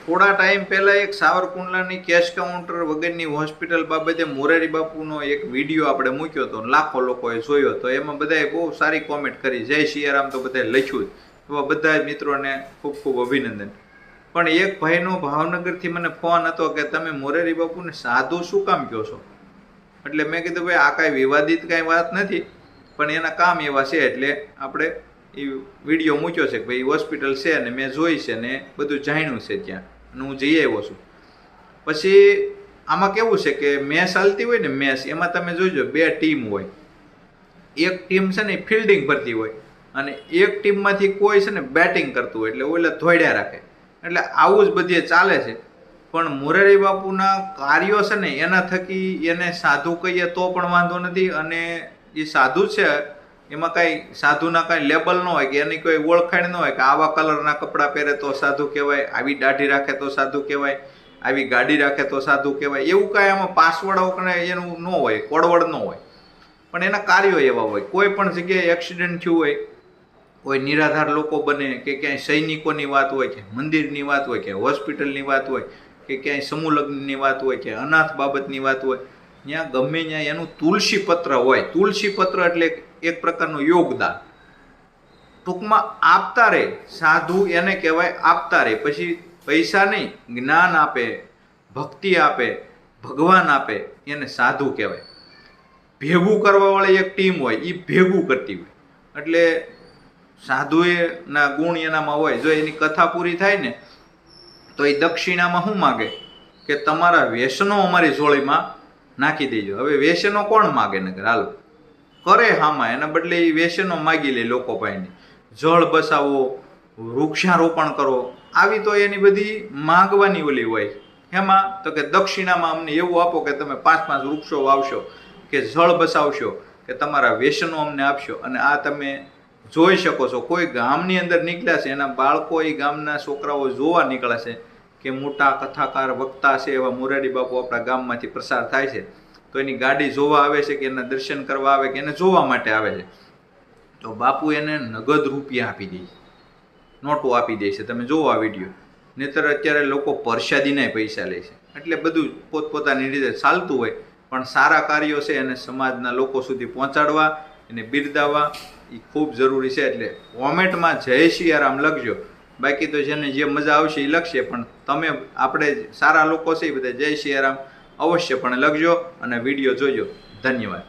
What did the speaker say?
થોડા ટાઈમ પહેલાં એક સાવરકુંડલાની કેશ કાઉન્ટર વગરની હોસ્પિટલ બાબતે મોરારી બાપુનો એક વિડીયો આપણે મૂક્યો હતો, લાખો લોકોએ જોયો હતો. એમાં બધાએ બહુ સારી કોમેન્ટ કરી, જય સિયારામ તો બધાએ લખ્યું જ. એવા બધા મિત્રોને ખૂબ ખૂબ અભિનંદન. પણ એક ભાઈનો ભાવનગરથી મને ફોન હતો કે તમે મોરારી બાપુને સાધુ શું કામ કહો છો? એટલે મેં કીધું ભાઈ આ કાંઈ વિવાદિત કાંઈ વાત નથી, પણ એના કામ એવા છે એટલે આપણે એ વિડીયો મૂક્યો છે કે ભાઈ હોસ્પિટલ છે અને મેં જોઈ છે ને બધું જાણ્યું છે ત્યાં, અને હું જઈ આવ્યો છું. પછી આમાં કેવું છે કે મેચ ચાલતી હોય ને, મેચ એમાં તમે જોઈજો 2 ટીમ હોય. એક ટીમ છે ને ફિલ્ડિંગ કરતી હોય અને એક ટીમમાંથી કોઈ છે ને બેટિંગ કરતું હોય, એટલે ઓલા ધોડ્યા રાખે. એટલે આવું જ બધે ચાલે છે. પણ મોરારી બાપુના કાર્યો છે ને એના થકી એને સાધુ કહીએ તો પણ વાંધો નથી, અને એ સાધુ છે એમાં કાંઈ સાધુના કાંઈ લેબલ ન હોય કે એની કોઈ ઓળખાણ ન હોય કે આવા કલરના કપડાં પહેરે તો સાધુ કહેવાય, આવી દાઢી રાખે તો સાધુ કહેવાય, આવી ગાડી રાખે તો સાધુ કહેવાય. એવું કાંઈ આમાં પાસવર્ડ એનું ન હોય, કોડવર્ડ ન હોય. પણ એના કાર્યો એવા હોય. કોઈ પણ જગ્યાએ એક્સિડન્ટ થયું હોય, કોઈ નિરાધાર લોકો બને, કે ક્યાંય સૈનિકોની વાત હોય, કે મંદિરની વાત હોય, કે હોસ્પિટલની વાત હોય, કે ક્યાંય સમૂહ લગ્નની વાત હોય, કે અનાથ બાબતની વાત હોય, ત્યાં ગમે ત્યાં એનું તુલસી પત્ર હોય. તુલસી પત્ર એટલે એક પ્રકારનું યોગદાન. ટૂંકમાં આપતા રહે, સાધુ એને કહેવાય આપતા રહે. પછી પૈસા નહીં, જ્ઞાન આપે, ભક્તિ આપે, ભગવાન આપે, એને સાધુ કહેવાય. ભેગું કરવાવાળી એક ટીમ હોય, એ ભેગું કરતી હોય. એટલે સાધુના ગુણ એનામાં હોય. જો એની કથા પૂરી થાય ને તો એ દક્ષિણામાં શું માગે કે તમારા વ્યસનો અમારી જોડીમાં નાખી દેજો. હવે વ્યસનો કોણ માગે ને? હાલો કરે હામાં, એના બદલે એ વ્યસનો માગી લે લોકો પાસેથી. જળ બસાવો, વૃક્ષારોપણ કરો, આવી તો એની બધી માગવાની ઓલી હોય. એમાં તો કે દક્ષિણામાં અમને એવું આપો કે તમે 5-5 વૃક્ષો વાવશો, કે જળ બસાવશો, કે તમારા વ્યસનો અમને આપશો. અને આ તમે જોઈ શકો છો, કોઈ ગામની અંદર નીકળ્યા છે, એના બાળકો એ ગામના છોકરાઓ જોવા નીકળ્યા છે કે મોટા કથાકાર વક્તા છે એવા મોરારી બાપુ આપણા ગામમાંથી પ્રસાર થાય છે, તો એની ગાડી જોવા આવે છે, કે એના દર્શન કરવા આવે, કે એને જોવા માટે આવે છે. તો બાપુ એને નગદ રૂપિયા આપી દે છે, નોટો આપી દે છે. તમે જોવો આ વિડીયો. નહીતર અત્યારે લોકો પરસાદીના પૈસા લે છે. એટલે બધું પોતપોતાની રીતે ચાલતું હોય, પણ સારા કાર્યો છે એને સમાજના લોકો સુધી પહોંચાડવા, એને બિરદાવવા એ ખૂબ જરૂરી છે. એટલે કોમેન્ટમાં જય સિયારામ લખજો. બાકી તો જેને જે મજા આવશે એ લખશે, પણ તમે આપણે સારા લોકો છે એ બધા જય સિયારામ અવશ્ય પણ લખજો અને વિડીયો જોજો. ધન્યવાદ.